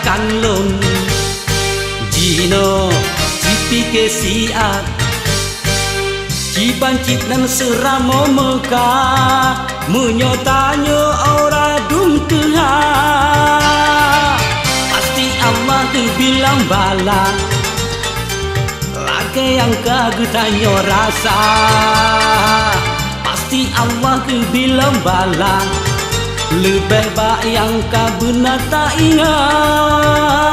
kan lon Jino Cipi ke siat Cibancit nan seramo Mekah Menyotanya ora dum keha Pasti Allah tu bilang bala Lagi yang kagetanyo rasa Pasti Allah tu bilang bala Lebih baik yang kau benar tak ingat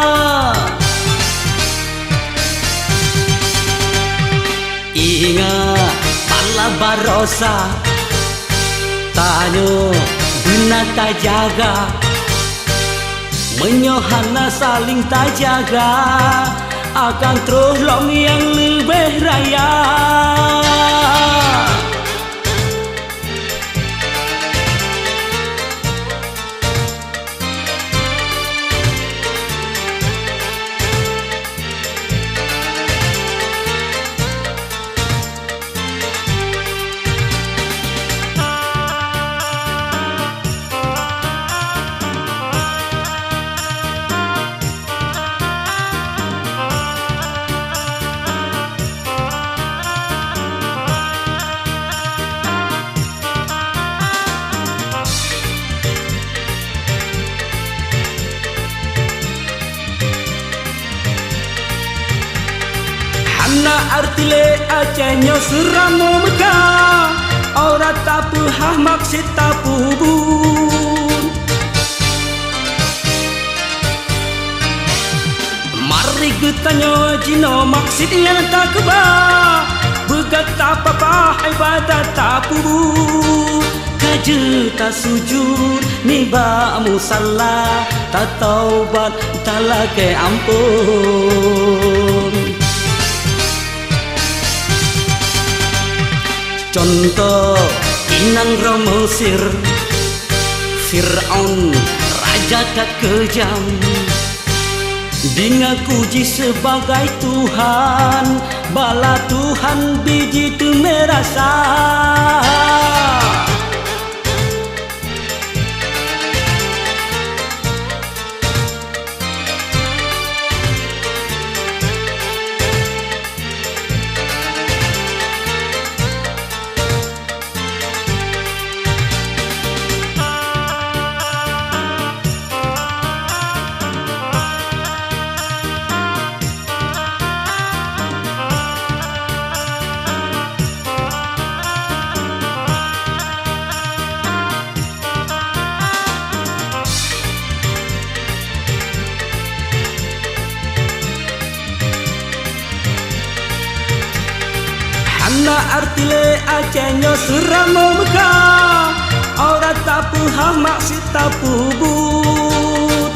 Ingat pala barosa Tanya benar tak jaga Menyohana saling tak jaga Akan terus yang lebih raya Na artile acenyo seramo Mekah Ora tapu hah maksud tapu bun Mari getanyo jino maksud yang tak kebah Begat apa-apa ibadat tapu bun Kaje tak sujud niba musalla Tak taubat tak lagi ampun Contoh inang Mesir Fir'aun raja tak kejam Dingakuji sebagai Tuhan Bala Tuhan biji tu merasa Na artile acenyo seramo Mekah Ora tapu hah maksud tapu but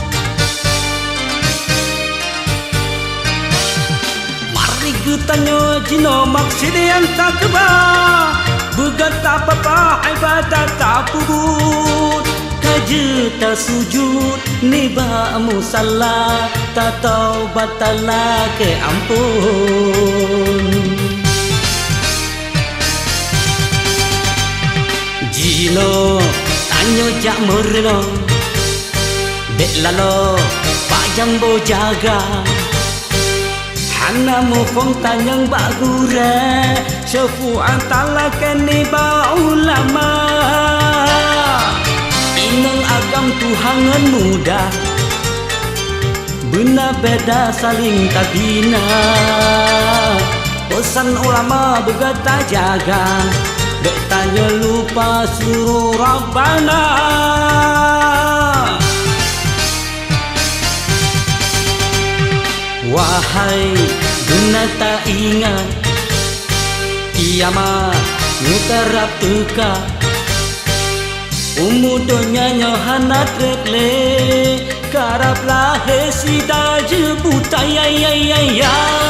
Mari getanyo jino maksud yang tak kebah Begat apa-apa ibadat tapu but Kaje tak sujud niba musalla Tak taubat tak lagi ampun Jino tanyo jak merno Dek lalo pak jambo jaga Hana mufong tanyang bagure Sefu antala keni ba ulama Inang agam Tuhangan muda Benar beda saling tak bina Pesan ulama begata jaga Dek tanya lupa suruh Rabbana Wahai benar tak ingat Kiamat nguterap teka Umudonya nyohana trekle Karap lahe sida jebuta ya